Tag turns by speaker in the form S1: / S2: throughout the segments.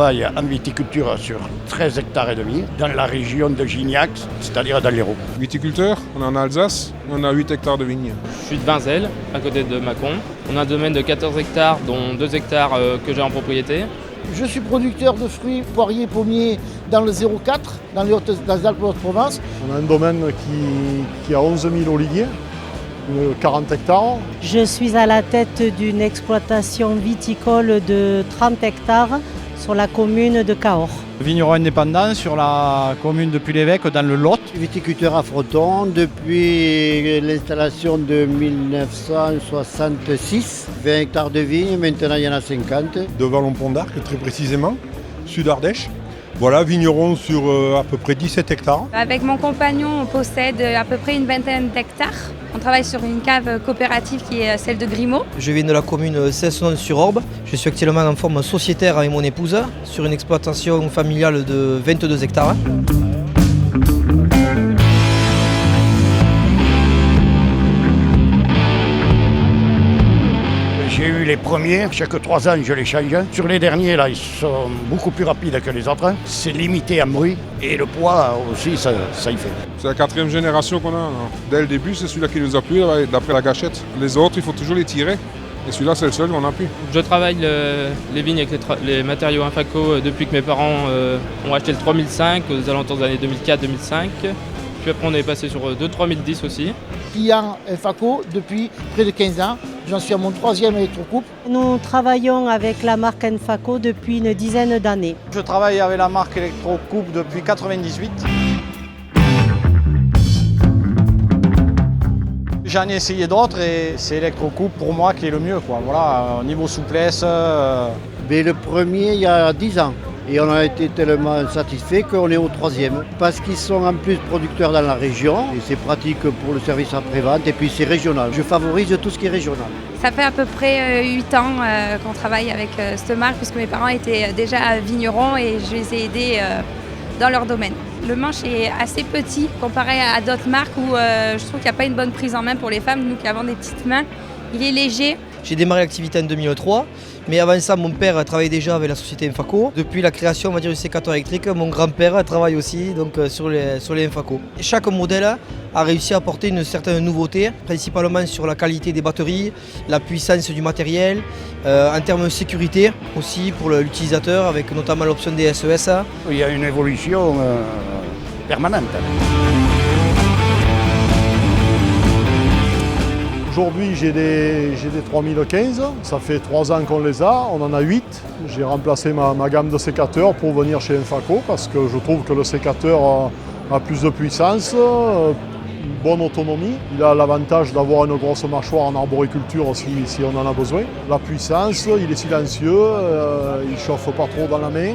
S1: travaille en viticulture sur 13 hectares et demi dans la région de Gignac, c'est-à-dire dans l'Hérault.
S2: Viticulteur, on est en Alsace, on a 8 hectares de vignes.
S3: Je suis de Vinzel, à côté de Mâcon. On a un domaine de 14 hectares, dont 2 hectares que j'ai en propriété.
S4: Je suis producteur de fruits, poiriers, pommiers dans le 04, dans les Alpes de Haute-Provence.
S5: On a un domaine qui a 11 000 oliviers, 40 hectares.
S6: Je suis à la tête d'une exploitation viticole de 30 hectares sur la commune de Cahors.
S7: Vigneron indépendant sur la commune de Puy-l'Évêque dans le Lot.
S8: Viticulteur à Fronton depuis l'installation de 1966. 20 hectares de vignes, maintenant il y en a 50.
S9: De Vallon-Pont d'Arc, très précisément, sud Ardèche. Voilà, vigneron sur à peu près 17 hectares.
S10: Avec mon compagnon, on possède à peu près une vingtaine d'hectares. On travaille sur une cave coopérative qui est celle de Grimaud.
S11: Je viens de la commune Saint-Sonon-sur-Orbe. Je suis actuellement en forme sociétaire avec mon épouse sur une exploitation familiale de 22 hectares.
S1: J'ai eu les premiers, chaque 3 ans je les change. Sur les derniers, là, ils sont beaucoup plus rapides que les autres. C'est limité en bruit et le poids aussi, ça y fait.
S2: C'est la 4e génération qu'on a. Alors. Dès le début, c'est celui-là qui nous a plu, d'après la gâchette. Les autres, il faut toujours les tirer. Et celui-là, c'est le seul qu'on a pu.
S3: Je travaille les vignes avec les matériaux Infaco depuis que mes parents ont acheté le 3005 aux alentours des années 2004-2005. Puis après, on est passé sur 3010 aussi.
S4: Client Faco depuis près de 15 ans. J'en suis à mon 3e électrocoupe.
S6: Nous travaillons avec la marque Enfaco depuis une dizaine d'années.
S7: Je travaille avec la marque Electrocoupe depuis 1998. J'en ai essayé d'autres et c'est Electrocoupe pour moi qui est le mieux. Voilà, niveau souplesse.
S8: Mais le premier il y a 10 ans. Et on a été tellement satisfait qu'on est au 3e. Parce qu'ils sont en plus producteurs dans la région. Et c'est pratique pour le service après-vente. Et puis c'est régional. Je favorise tout ce qui est régional.
S10: Ça fait à peu près 8 ans qu'on travaille avec cette marque, puisque mes parents étaient déjà vignerons et je les ai aidés dans leur domaine. Le manche est assez petit comparé à d'autres marques où je trouve qu'il n'y a pas une bonne prise en main pour les femmes, nous qui avons des petites mains. Il est léger.
S11: J'ai démarré l'activité en 2003, mais avant ça, mon père travaillait déjà avec la société Enfaco. Depuis la création, on va dire, du sécateur électrique, mon grand-père travaille aussi sur les Enfaco. Chaque modèle a réussi à apporter une certaine nouveauté, principalement sur la qualité des batteries, la puissance du matériel, en termes de sécurité aussi pour l'utilisateur, avec notamment l'option des SES.
S1: Il y a une évolution permanente.
S5: Aujourd'hui, j'ai des 3015, ça fait 3 ans qu'on les a, on en a 8. J'ai remplacé ma gamme de sécateurs pour venir chez Enfaco parce que je trouve que le sécateur a plus de puissance, une bonne autonomie. Il a l'avantage d'avoir une grosse mâchoire en arboriculture si on en a besoin. La puissance, il est silencieux, il ne chauffe pas trop dans la main,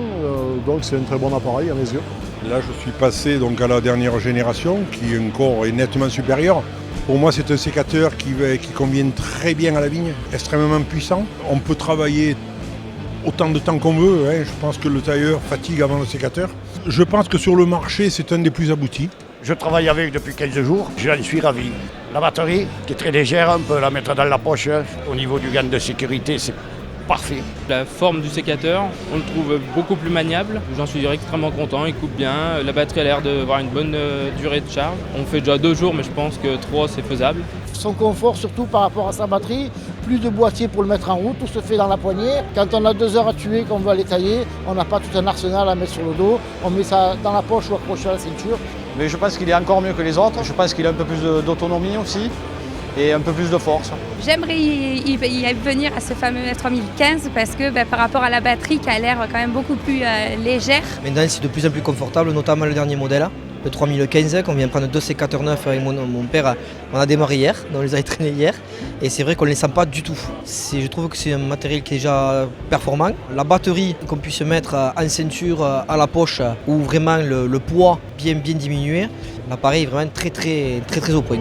S5: donc c'est un très bon appareil à mes yeux.
S9: Là, je suis passé donc à la dernière génération qui encore est nettement supérieure. Pour moi, c'est un sécateur qui convient très bien à la vigne, extrêmement puissant. On peut travailler autant de temps qu'on veut. Je pense que le tailleur fatigue avant le sécateur. Je pense que sur le marché, c'est un des plus aboutis.
S1: Je travaille avec depuis 15 jours, j'en suis ravi. La batterie, qui est très légère, on peut la mettre dans la poche. Au niveau du gain de sécurité, c'est parfait.
S3: La forme du sécateur, on le trouve beaucoup plus maniable. J'en suis extrêmement content, il coupe bien. La batterie a l'air d'avoir une bonne durée de charge. On fait déjà 2 jours, mais je pense que 3 c'est faisable.
S4: Son confort, surtout par rapport à sa batterie, plus de boîtier pour le mettre en route, tout se fait dans la poignée. Quand on a 2 heures à tuer, qu'on veut aller tailler, on n'a pas tout un arsenal à mettre sur le dos. On met ça dans la poche ou accroché à la ceinture.
S7: Mais je pense qu'il est encore mieux que les autres. Je pense qu'il a un peu plus d'autonomie aussi et un peu plus de force.
S10: J'aimerais y venir à ce fameux 3015 parce que par rapport à la batterie qui a l'air quand même beaucoup plus légère.
S11: Maintenant, c'est de plus en plus confortable, notamment le dernier modèle, le 3015, qu'on vient prendre 2 sécateurs neufs avec mon père. On a démarré hier, on les a traînés hier, et c'est vrai qu'on ne les sent pas du tout. Je trouve que c'est un matériel qui est déjà performant. La batterie qu'on puisse mettre en ceinture, à la poche, où vraiment le poids bien diminué, l'appareil est vraiment très au point.